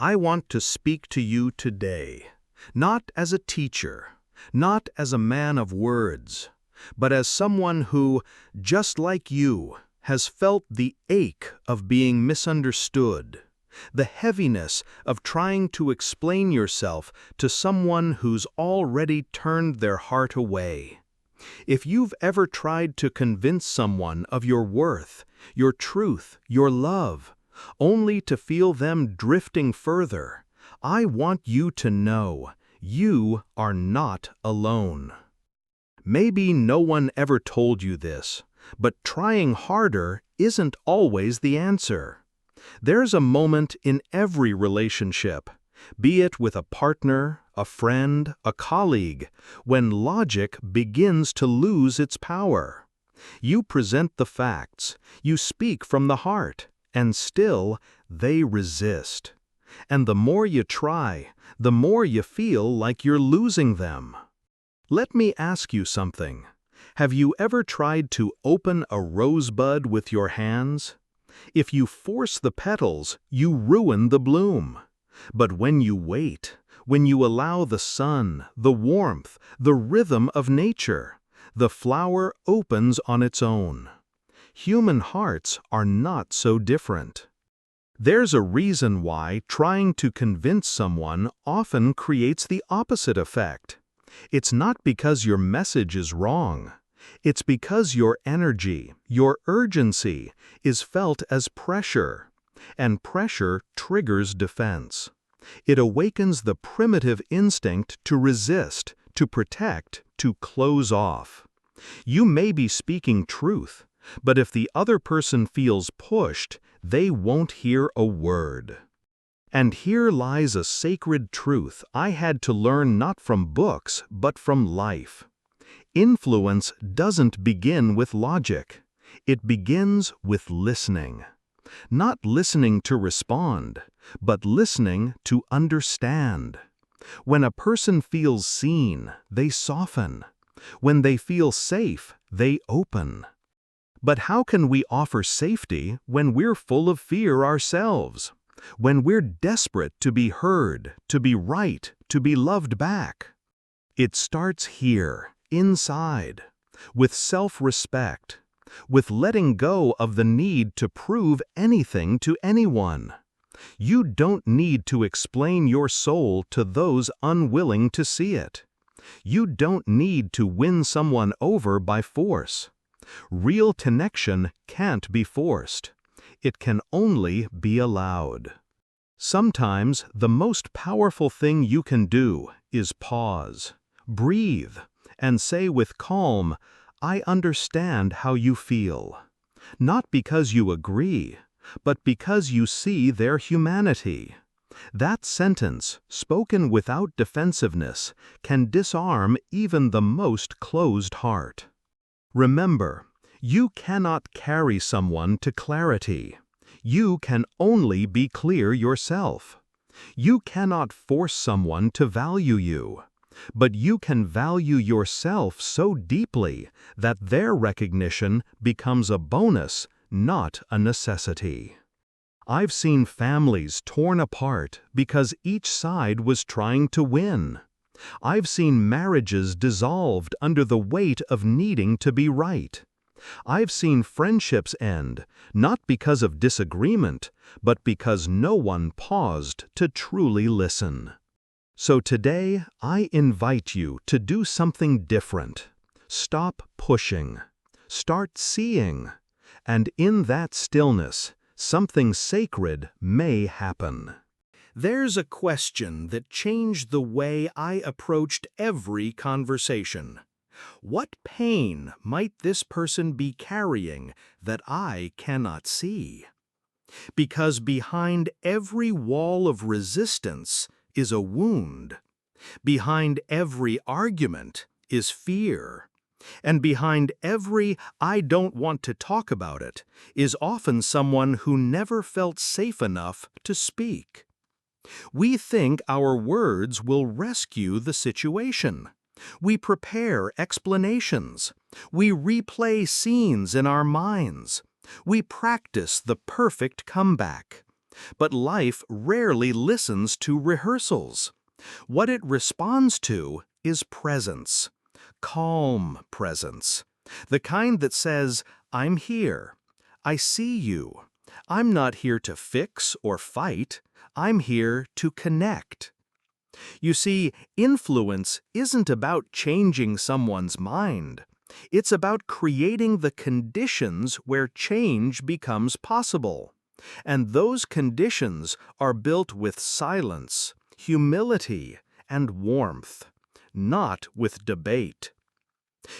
I want to speak to you today, not as a teacher, not as a man of words, but as someone who, just like you, has felt the ache of being misunderstood, the heaviness of trying to explain yourself to someone who's already turned their heart away. If you've ever tried to convince someone of your worth, your truth, your love, only to feel them drifting further, I want you to know you are not alone. Maybe no one ever told you this, but trying harder isn't always the answer. There's a moment in every relationship, be it with a partner, a friend, a colleague, when logic begins to lose its power. You present the facts, you speak from the heart, and still they resist. And the more you try, the more you feel like you're losing them. Let me ask you something. Have you ever tried to open a rosebud with your hands? If you force the petals, you ruin the bloom. But when you wait, when you allow the sun, the warmth, the rhythm of nature, the flower opens on its own. Human hearts are not so different. There's a reason why trying to convince someone often creates the opposite effect. It's not because your message is wrong. It's because your energy, your urgency, is felt as pressure, and pressure triggers defense. It awakens the primitive instinct to resist, to protect, to close off. You may be speaking truth, but if the other person feels pushed, they won't hear a word. And here lies a sacred truth I had to learn not from books, but from life. Influence doesn't begin with logic. It begins with listening. Not listening to respond, but listening to understand. When a person feels seen, they soften. When they feel safe, they open. But how can we offer safety when we're full of fear ourselves? When we're desperate to be heard, to be right, to be loved back? It starts here, inside, with self-respect, with letting go of the need to prove anything to anyone. You don't need to explain your soul to those unwilling to see it. You don't need to win someone over by force. Real connection can't be forced. It can only be allowed. Sometimes the most powerful thing you can do is pause, breathe, and say with calm, "I understand how you feel." Not because you agree, but because you see their humanity. That sentence, spoken without defensiveness, can disarm even the most closed heart. Remember, you cannot carry someone to clarity. You can only be clear yourself. You cannot force someone to value you, but you can value yourself so deeply that their recognition becomes a bonus, not a necessity. I've seen families torn apart because each side was trying to win. I've seen marriages dissolved under the weight of needing to be right. I've seen friendships end, not because of disagreement, but because no one paused to truly listen. So today, I invite you to do something different. Stop pushing. Start seeing. And in that stillness, something sacred may happen. There's a question that changed the way I approached every conversation. What pain might this person be carrying that I cannot see? Because behind every wall of resistance is a wound. Behind every argument is fear. And behind every "I don't want to talk about it" is often someone who never felt safe enough to speak. We think our words will rescue the situation. We prepare explanations. We replay scenes in our minds. We practice the perfect comeback. But life rarely listens to rehearsals. What it responds to is presence. Calm presence. The kind that says, I'm here. I see you. I'm not here to fix or fight. I'm here to connect. You see, influence isn't about changing someone's mind. It's about creating the conditions where change becomes possible. And those conditions are built with silence, humility, and warmth, not with debate.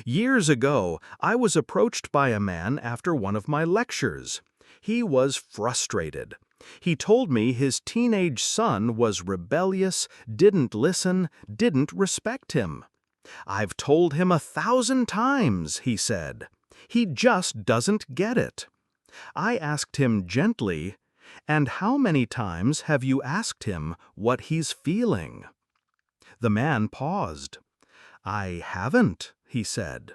Years ago, I was approached by a man after one of my lectures. He was frustrated. He told me his teenage son was rebellious, didn't listen, didn't respect him. I've told him 1,000 times, he said. He just doesn't get it. I asked him gently, and how many times have you asked him what he's feeling? The man paused. I haven't, he said.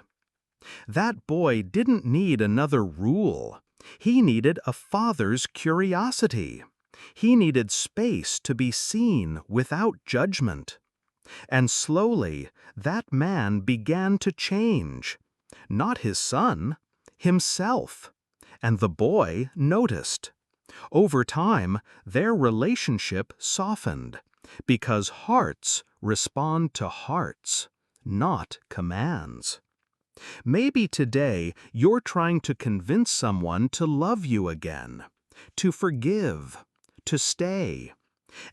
That boy didn't need another rule. He needed a father's curiosity. He needed space to be seen without judgment. And slowly, that man began to change. Not his son, himself. And the boy noticed. Over time, their relationship softened, because hearts respond to hearts, not commands. Maybe today you're trying to convince someone to love you again, to forgive, to stay.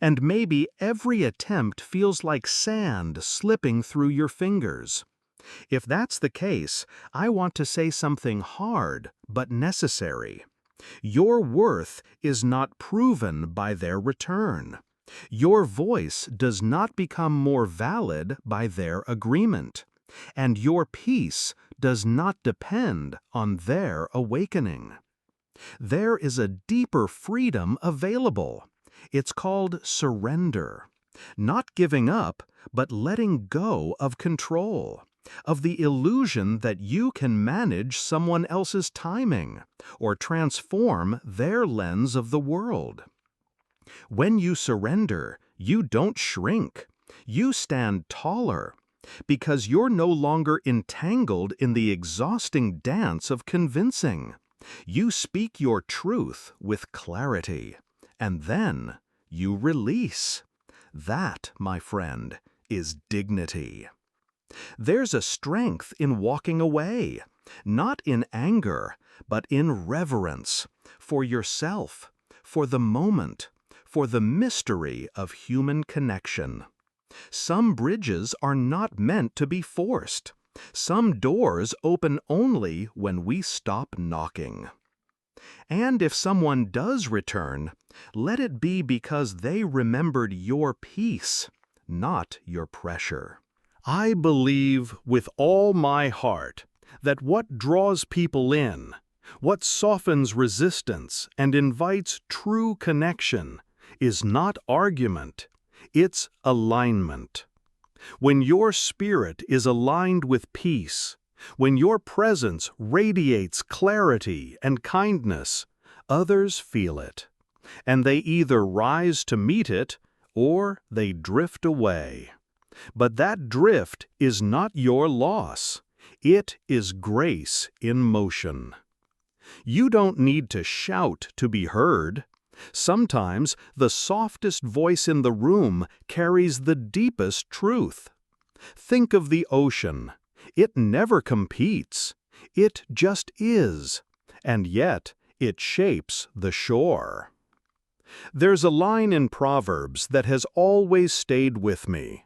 And maybe every attempt feels like sand slipping through your fingers. If that's the case, I want to say something hard but necessary. Your worth is not proven by their return. Your voice does not become more valid by their agreement. And your peace does not depend on their awakening. There is a deeper freedom available. It's called surrender. Not giving up, but letting go of control, of the illusion that you can manage someone else's timing or transform their lens of the world. When you surrender, you don't shrink. You stand taller, because you're no longer entangled in the exhausting dance of convincing. You speak your truth with clarity, and then you release. That, my friend, is dignity. There's a strength in walking away, not in anger, but in reverence, for yourself, for the moment, for the mystery of human connection. Some bridges are not meant to be forced. Some doors open only when we stop knocking. And if someone does return, let it be because they remembered your peace, not your pressure. I believe with all my heart that what draws people in, what softens resistance and invites true connection, is not argument, it's alignment. When your spirit is aligned with peace, when your presence radiates clarity and kindness, others feel it, and they either rise to meet it or they drift away. But that drift is not your loss. It is grace in motion. You don't need to shout to be heard. Sometimes the softest voice in the room carries the deepest truth. Think of the ocean. It never competes. It just is. And yet, it shapes the shore. There's a line in Proverbs that has always stayed with me.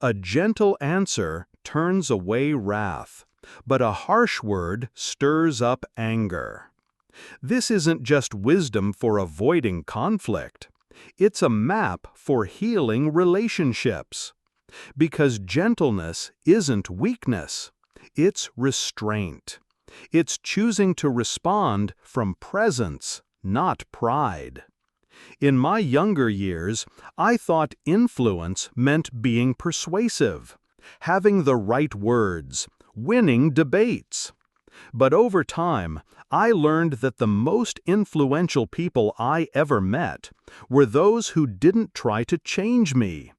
A gentle answer turns away wrath, but a harsh word stirs up anger. This isn't just wisdom for avoiding conflict. It's a map for healing relationships. Because gentleness isn't weakness. It's restraint. It's choosing to respond from presence, not pride. In my younger years, I thought influence meant being persuasive, having the right words, winning debates. But over time, I learned that the most influential people I ever met were those who didn't try to change me.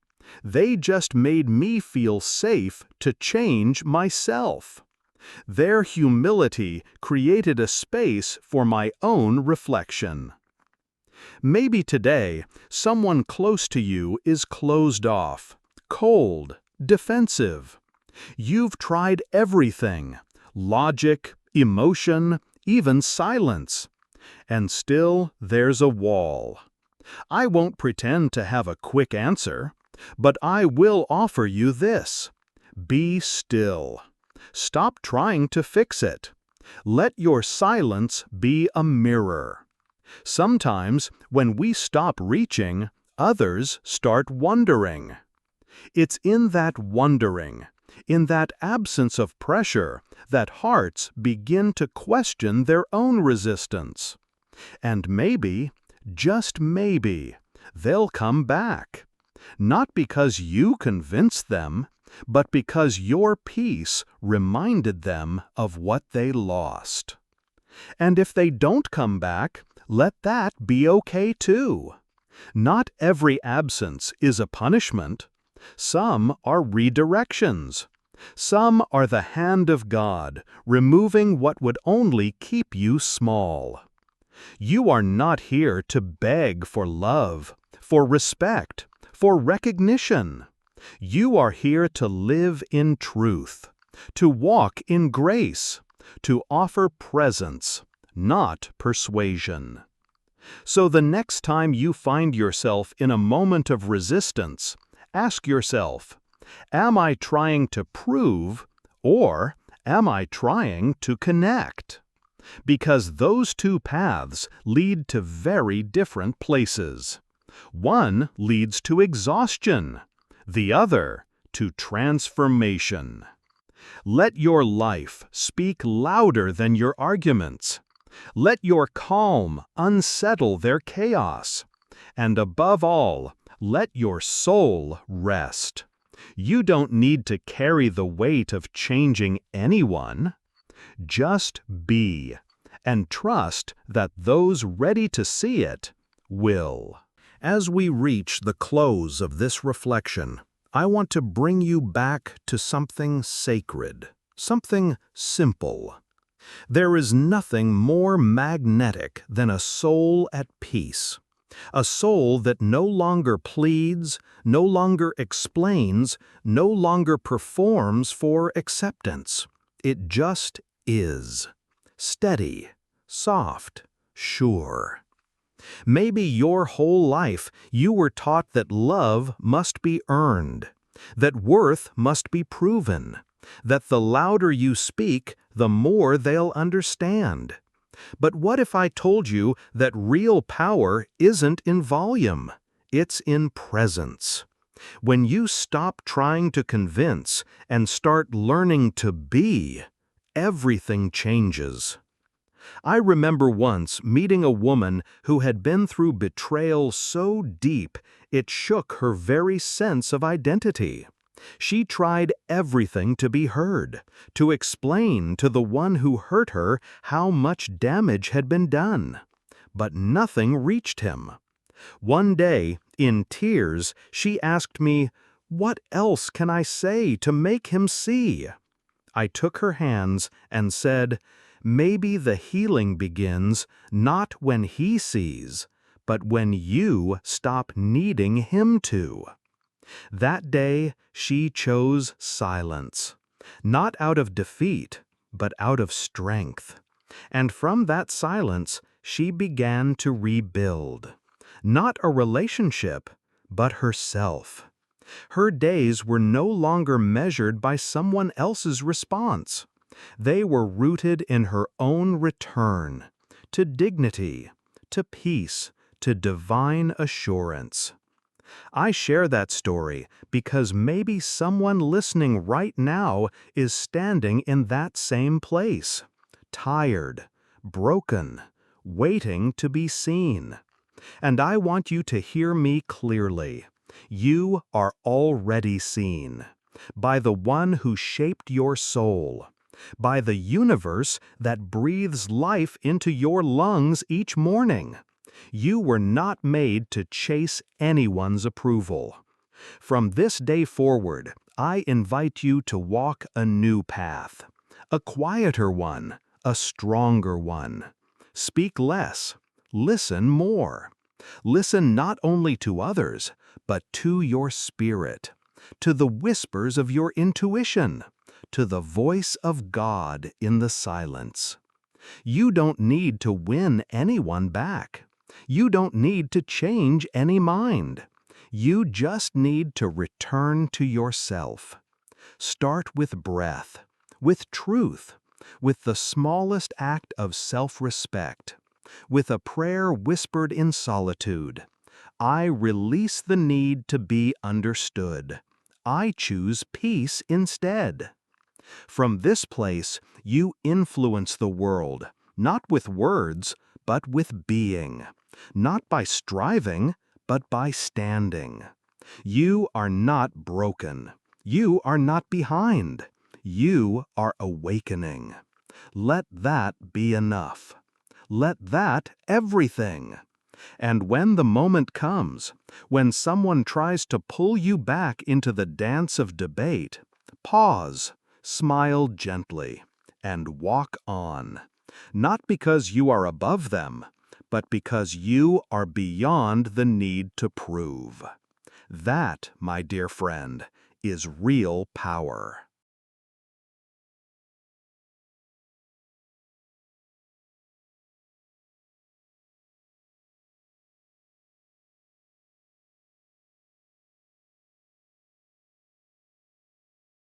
They just made me feel safe to change myself. Their humility created a space for my own reflection. Maybe today, someone close to you is closed off, cold, defensive. You've tried everything: logic, emotion, even silence. And still there's a wall. I won't pretend to have a quick answer, but I will offer you this: be still. Stop trying to fix it. Let your silence be a mirror. Sometimes, when we stop reaching, others start wondering. It's in that wondering, in that absence of pressure, that hearts begin to question their own resistance. And maybe, just maybe, they'll come back. Not because you convinced them, but because your peace reminded them of what they lost. And if they don't come back, let that be okay too. Not every absence is a punishment. Some are redirections. Some are the hand of God, removing what would only keep you small. You are not here to beg for love, for respect, for recognition. You are here to live in truth, to walk in grace, to offer presence, not persuasion. So the next time you find yourself in a moment of resistance, ask yourself, am I trying to prove, or am I trying to connect? Because those two paths lead to very different places. One leads to exhaustion, the other to transformation. Let your life speak louder than your arguments. Let your calm unsettle their chaos. And above all, let your soul rest. You don't need to carry the weight of changing anyone. Just be, and trust that those ready to see it will. As we reach the close of this reflection, I want to bring you back to something sacred, something simple. There is nothing more magnetic than a soul at peace, a soul that no longer pleads, no longer explains, no longer performs for acceptance. It just is. Steady, soft, sure. Maybe your whole life you were taught that love must be earned, that worth must be proven, that the louder you speak, the more they'll understand. But what if I told you that real power isn't in volume, it's in presence? When you stop trying to convince and start learning to be, everything changes. I remember once meeting a woman who had been through betrayal so deep it shook her very sense of identity. She tried everything to be heard, to explain to the one who hurt her how much damage had been done. But nothing reached him. One day, in tears, she asked me, "What else can I say to make him see?" I took her hands and said, "Maybe the healing begins not when he sees, but when you stop needing him to." That day, she chose silence, not out of defeat, but out of strength. And from that silence, she began to rebuild. Not a relationship, but herself. Her days were no longer measured by someone else's response. They were rooted in her own return, to dignity, to peace, to divine assurance. I share that story because maybe someone listening right now is standing in that same place, tired, broken, waiting to be seen. And I want you to hear me clearly. You are already seen by the one who shaped your soul, by the universe that breathes life into your lungs each morning. You were not made to chase anyone's approval. From this day forward, I invite you to walk a new path, a quieter one, a stronger one. Speak less, listen more. Listen not only to others, but to your spirit, to the whispers of your intuition, to the voice of God in the silence. You don't need to win anyone back. You don't need to change any mind. You just need to return to yourself. Start with breath, with truth, with the smallest act of self-respect, with a prayer whispered in solitude. I release the need to be understood. I choose peace instead. From this place, you influence the world, not with words, but with being, not by striving, but by standing. You are not broken. You are not behind. You are awakening. Let that be enough. Let that everything. And when the moment comes, when someone tries to pull you back into the dance of debate, pause, smile gently, and walk on. Not because you are above them, but because you are beyond the need to prove. That, my dear friend, is real power.